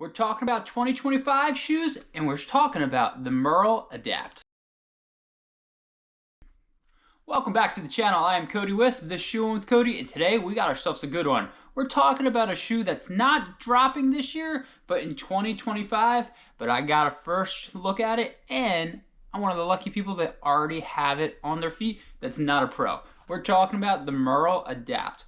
We're talking about 2025 shoes, and we're talking about the Merrell Adapt. Welcome back to the channel. I am Cody with the Shoe In With Cody, and today we got ourselves a good one. We're talking about a shoe that's not dropping this year, but in 2025, but I got a first look at it, and I'm one of the lucky people that already have it on their feet that's not a pro. We're talking about the Merrell Adapt.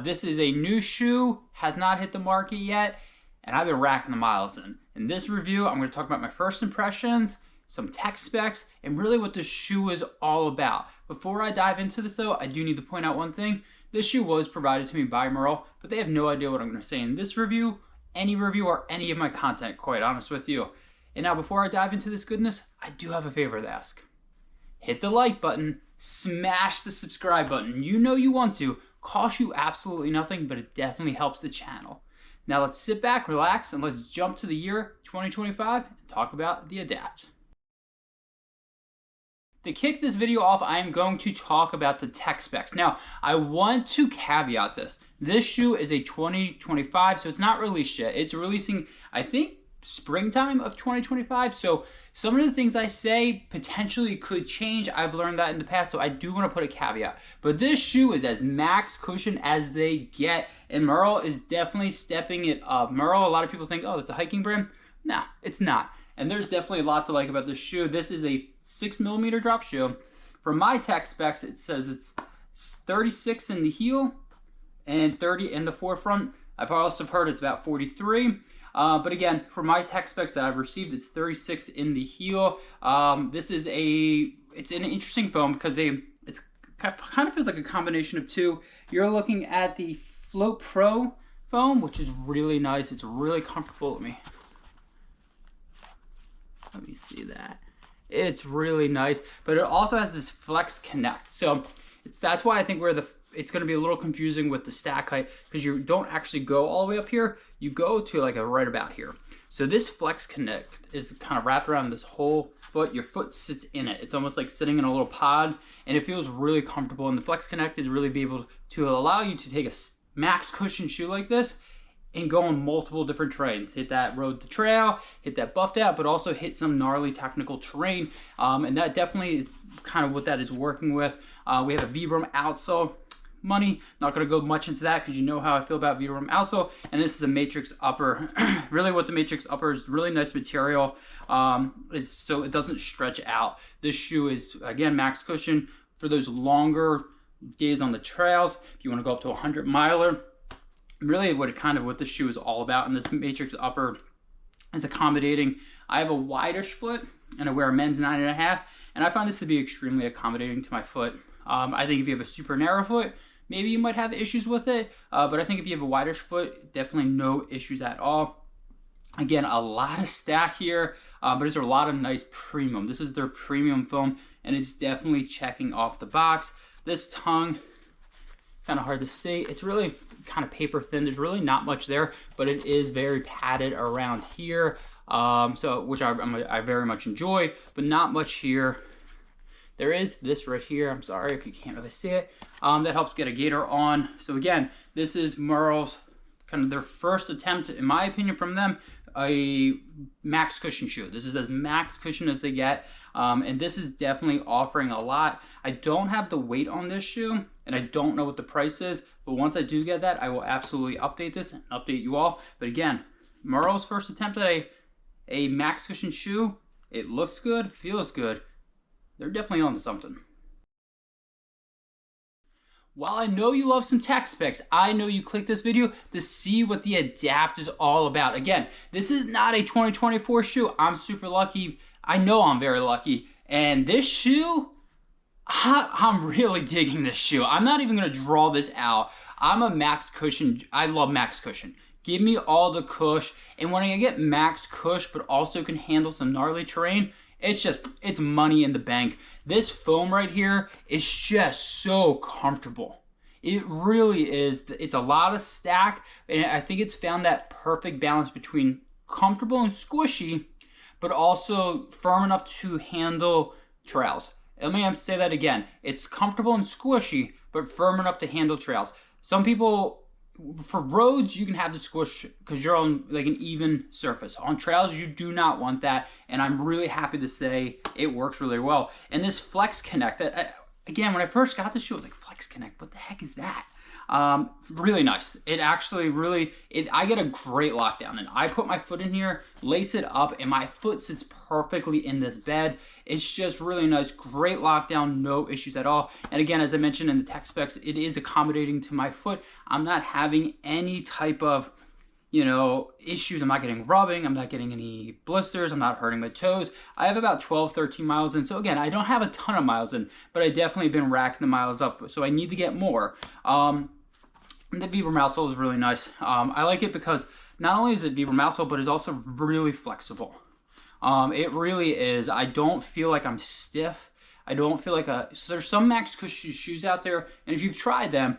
This is a new shoe, has not hit the market yet, and I've been racking the miles in. In this review, I'm going to talk about my first impressions, some tech specs, and really what this shoe is all about. Before I dive into this though, I do need to point out one thing. This shoe was provided to me by Merrell, but they have no idea what I'm going to say in this review, or any of my content, quite honest with you. And now before I dive into this goodness, I do have a favor to ask. Hit the like button, smash the subscribe button. You know you want to. Costs you absolutely nothing, but it definitely helps the channel. Now let's sit back, relax, and let's jump to the year 2025 and talk about the Adapt. To kick this video off, I am going to talk about the tech specs. Now, I want to caveat this. This shoe is a 2025, so it's not released yet. It's releasing, I think, springtime of 2025. So some of the things I say potentially could change. I've learned that in the past, so I do want to put a caveat. But this shoe is as max cushion as they get, and Merrell is definitely stepping it up. Merrell, a lot of people think, oh, that's a hiking brand. No, it's not. And there's definitely a lot to like about this shoe. This is a 6mm drop shoe. For my tech specs, it says it's 36 in the heel and 30 in the forefront. I've also heard it's about 43. But again, for my tech specs that I've received, it's 36 in the heel. It's an interesting foam because it's kind of feels like a combination of two. You're looking at the Float Pro foam, which is really nice. It's really comfortable. Let me see that. It's really nice, but it also has this Flex Connect. So that's why I think it's going to be a little confusing with the stack height, because you don't actually go all the way up here. You go to like right about here. So this Flex Connect is kind of wrapped around this whole foot. Your foot sits in it. It's almost like sitting in a little pod, and it feels really comfortable. And the Flex Connect is really be able to allow you to take a max cushion shoe like this and go on multiple different terrains. Hit that road to trail, hit that buffed out, but also hit some gnarly technical terrain. And that definitely is kind of what that is working with. We have a Vibram outsole. Money, not going to go much into that because you know how I feel about Vibram outsole. And this is a Matryx upper. Really what the Matryx upper is, really nice material, so it doesn't stretch out. This shoe is, again, max cushion for those longer days on the trails. If you want to go up to a 100-miler, really what this shoe is all about. And this Matryx upper is accommodating. I have a wide-ish foot and I wear a men's 9.5, and I find this to be extremely accommodating to my foot. I think if you have a super narrow foot, maybe you might have issues with it, but I think if you have a wide-ish foot, definitely no issues at all. Again, a lot of stack here, but there's a lot of nice premium. This is their premium foam, and it's definitely checking off the box. This tongue, kind of hard to see. It's really kind of paper thin. There's really not much there, but it is very padded around here, which I very much enjoy, but not much here. There is this right here, I'm sorry if you can't really see it, that helps get a gaiter on. So again, this is Merrell's, kind of their first attempt, in my opinion, from them, a max cushion shoe. This is as max cushion as they get, and this is definitely offering a lot. I don't have the weight on this shoe, and I don't know what the price is, but once I do get that, I will absolutely update this and update you all. But again, Merrell's first attempt at a max cushion shoe. It looks good, feels good. They're definitely onto something. While I know you love some tech specs, I know you clicked this video to see what the Adapt is all about. Again, this is not a 2024 shoe. I'm super lucky. I know I'm very lucky. And this shoe, I'm really digging this shoe. I'm not even going to draw this out. I'm a max cushion. I love max cushion. Give me all the cush. And when I get max cush, but also can handle some gnarly terrain, it's money in the bank. This foam right here is just so comfortable. It really is. It's a lot of stack, and I think it's found that perfect balance between comfortable and squishy, but also firm enough to handle trails. Let me say that again. It's comfortable and squishy, but firm enough to handle trails. Some people for roads, you can have the squish because you're on like an even surface. On trails, you do not want that, and I'm really happy to say it works really well. And this Flex Connect, again, when I first got the shoe, I was like, Flex Connect, what the heck is that? Really nice. It actually really, I get a great lockdown, and I put my foot in here, lace it up, and my foot sits perfectly in this bed. It's just really nice, great lockdown, no issues at all. And again, as I mentioned in the tech specs, it is accommodating to my foot. I'm not having any type of, you know, issues. I'm not getting rubbing. I'm not getting any blisters. I'm not hurting my toes. I have about 12, 13 miles in. So again, I don't have a ton of miles in, but I definitely been racking the miles up. So I need to get more. The Vibram outsole is really nice. I like it because not only is it Vibram outsole, but it's also really flexible. It really is. I don't feel like I'm stiff. I don't feel like so there's some max cushion shoes out there, and if you've tried them,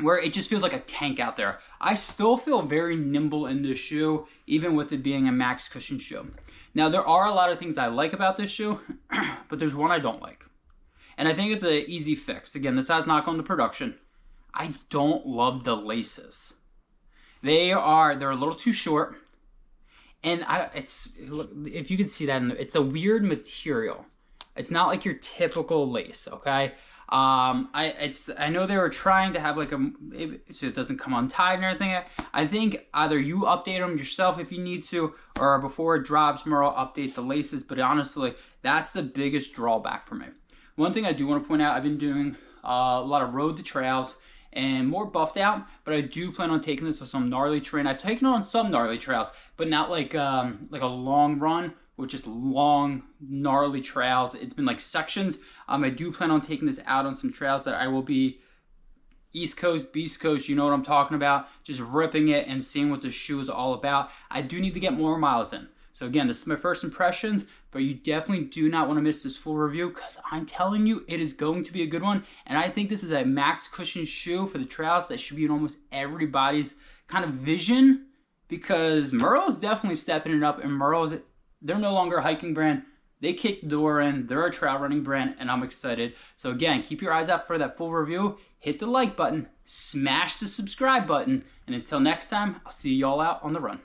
where it just feels like a tank out there. I still feel very nimble in this shoe, even with it being a max cushion shoe. Now, there are a lot of things I like about this shoe, but there's one I don't like. And I think it's an easy fix. Again, this has not gone to production. I don't love the laces. They're a little too short. And if you can see that, it's a weird material. It's not like your typical lace, okay? I know they were trying to have like so it doesn't come untied and everything. I think either you update them yourself if you need to, or before it drops, Merrell update the laces. But honestly, that's the biggest drawback for me. One thing I do want to point out, I've been doing a lot of road to trails and more buffed out, but I do plan on taking this to some gnarly terrain. I've taken it on some gnarly trails, but not like a long run, which is long, gnarly trails. It's been like sections. I do plan on taking this out on some trails that I will be East Coast, Beast Coast, you know what I'm talking about, just ripping it and seeing what the shoe is all about. I do need to get more miles in. So again, this is my first impressions, but you definitely do not want to miss this full review because I'm telling you, it is going to be a good one. And I think this is a max cushion shoe for the trails that should be in almost everybody's kind of vision, because Merrell is definitely stepping it up, and they're no longer a hiking brand. They kicked the door in. They're a trail running brand, and I'm excited. So again, keep your eyes out for that full review. Hit the like button, smash the subscribe button, and until next time, I'll see y'all out on the run.